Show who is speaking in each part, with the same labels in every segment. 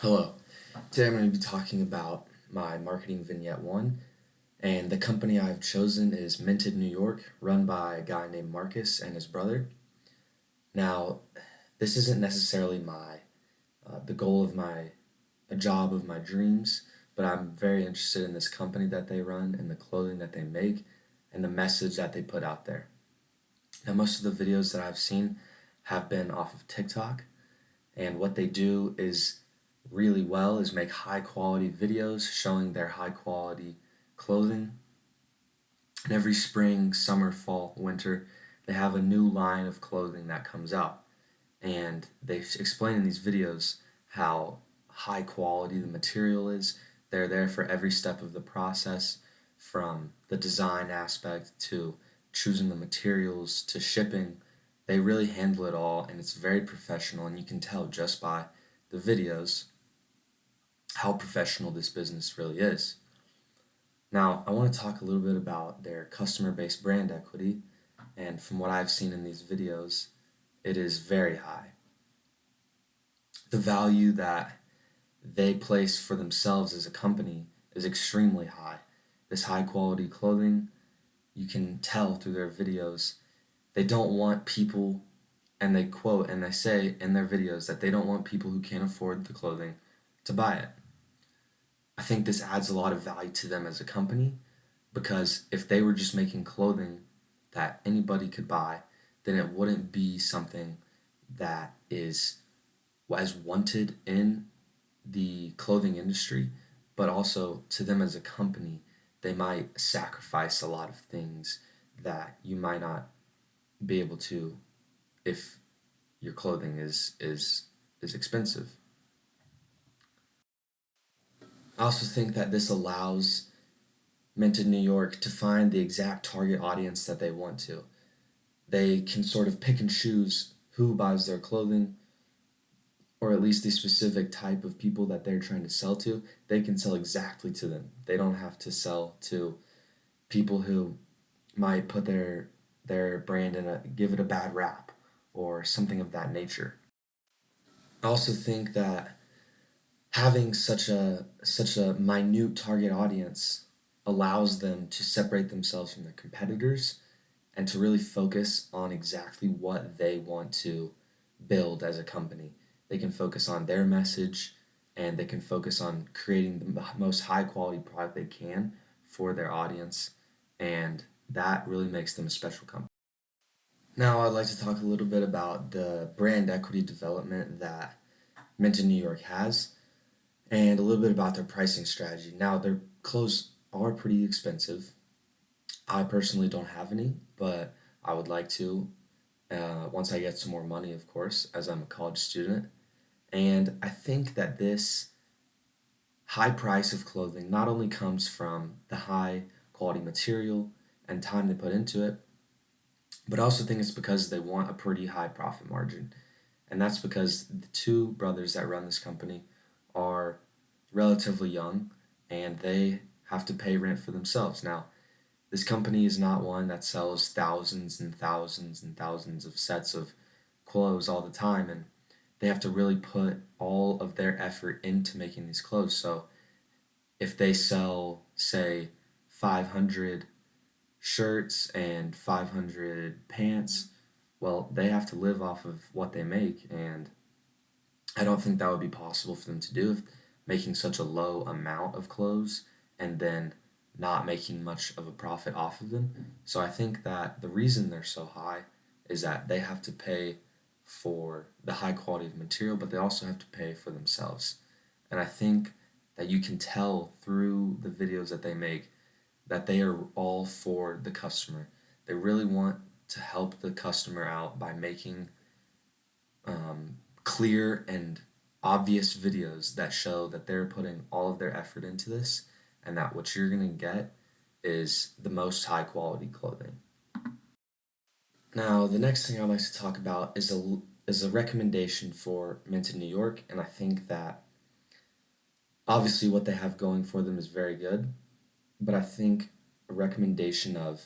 Speaker 1: Hello. Today I'm going to be talking about my Marketing Vignette 1, and the company I've chosen is Minted New York, run by a guy named Marcus and his brother. Now, this isn't necessarily the goal of a job of my dreams, but I'm very interested in this company that they run and the clothing that they make and the message that they put out there. Now, most of the videos that I've seen have been off of TikTok, and what they do is really well is make high quality videos showing their high quality clothing. And every spring, summer, fall, winter, they have a new line of clothing that comes out. And they explain in these videos how high quality the material is. They're there for every step of the process, from the design aspect to choosing the materials to shipping. They really handle it all, and it's very professional, and you can tell just by the videos how professional this business really is. Now, I want to talk a little bit about their customer-based brand equity, and from what I've seen in these videos, it is very high. The value that they place for themselves as a company is extremely high. This high quality clothing, you can tell through their videos, they don't want people, and they quote and they say in their videos that they don't want people who can't afford the clothing to buy it. I think this adds a lot of value to them as a company, because if they were just making clothing that anybody could buy, then it wouldn't be something that is as wanted in the clothing industry, but also to them as a company, they might sacrifice a lot of things that you might not be able to if your clothing is expensive. I also think that this allows Minted New York to find the exact target audience that they want to. They can sort of pick and choose who buys their clothing, or at least the specific type of people that they're trying to sell to. They can sell exactly to them. They don't have to sell to people who might put their brand give it a bad rap or something of that nature. I also think that having such a minute target audience allows them to separate themselves from their competitors and to really focus on exactly what they want to build as a company. They can focus on their message, and they can focus on creating the most high quality product they can for their audience, and that really makes them a special company. Now, I'd like to talk a little bit about the brand equity development that Mint in New York has, and a little bit about their pricing strategy. Now, their clothes are pretty expensive. I personally don't have any, but I would like to once I get some more money, of course, as I'm a college student. And I think that this high price of clothing not only comes from the high quality material and time they put into it, but I also think it's because they want a pretty high profit margin. And that's because the two brothers that run this company are relatively young, and they have to pay rent for themselves. Now, this company is not one that sells thousands and thousands and thousands of sets of clothes all the time, and they have to really put all of their effort into making these clothes. So if they sell, say, 500 shirts and 500 pants, well, they have to live off of what they make, and I don't think that would be possible for them to do if making such a low amount of clothes and then not making much of a profit off of them. So I think that the reason they're so high is that they have to pay for the high quality of material, but they also have to pay for themselves. And I think that you can tell through the videos that they make that they are all for the customer. They really want to help the customer out by making clear and obvious videos that show that they're putting all of their effort into this, and that what you're going to get is the most high quality clothing. Now, the next thing I'd like to talk about is a recommendation for Mint in New York, and I think that obviously what they have going for them is very good, but I think a recommendation of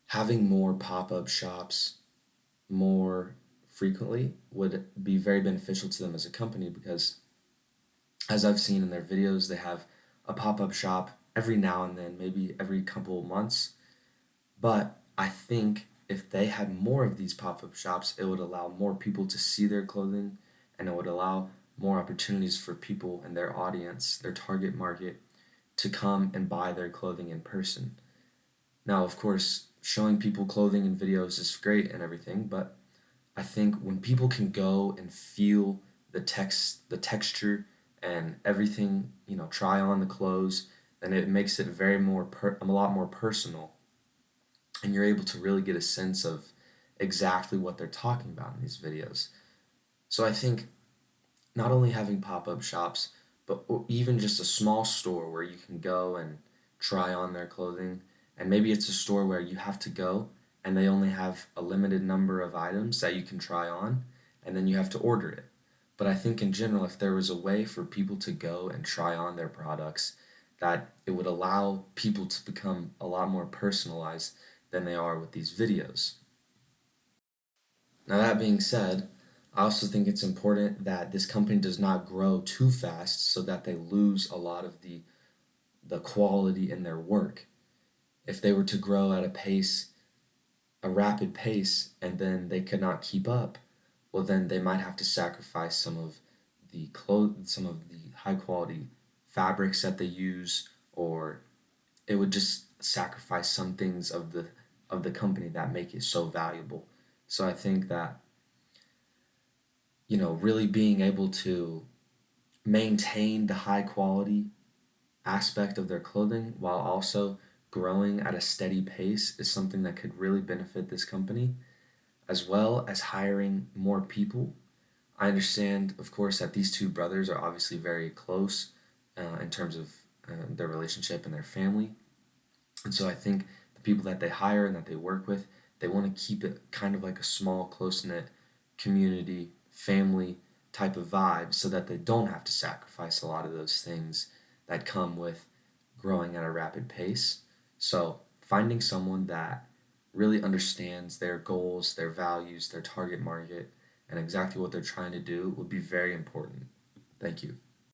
Speaker 1: having more pop-up shops more frequently would be very beneficial to them as a company, because As I've seen in their videos, they have a pop up shop every now and then, maybe every couple of months. But I think if they had more of these pop up shops, it would allow more people to see their clothing, and it would allow more opportunities for people and their audience, their target market, to come and buy their clothing in person. Now, of course, showing people clothing in videos is great and everything, but I think when people can go and feel the texture and everything, try on the clothes, then it makes it a lot more personal, and you're able to really get a sense of exactly what they're talking about in these videos. So I think not only having pop-up shops, but even just a small store where you can go and try on their clothing, and maybe it's a store where you have to go and they only have a limited number of items that you can try on, and then you have to order it. But I think in general, if there was a way for people to go and try on their products, that it would allow people to become a lot more personalized than they are with these videos. Now, that being said, I also think it's important that this company does not grow too fast so that they lose a lot of the quality in their work. If they were to grow at a rapid pace, and then they could not keep up, well, then they might have to sacrifice some of the high quality fabrics that they use, or it would just sacrifice some things of the company that make it so valuable. So I think that, really being able to maintain the high quality aspect of their clothing while also growing at a steady pace is something that could really benefit this company, as well as hiring more people. I understand, of course, that these two brothers are obviously very close in terms of their relationship and their family. And so I think the people that they hire and that they work with, they want to keep it kind of like a small, close knit community, family type of vibe so that they don't have to sacrifice a lot of those things that come with growing at a rapid pace. So finding someone that really understands their goals, their values, their target market, and exactly what they're trying to do would be very important. Thank you.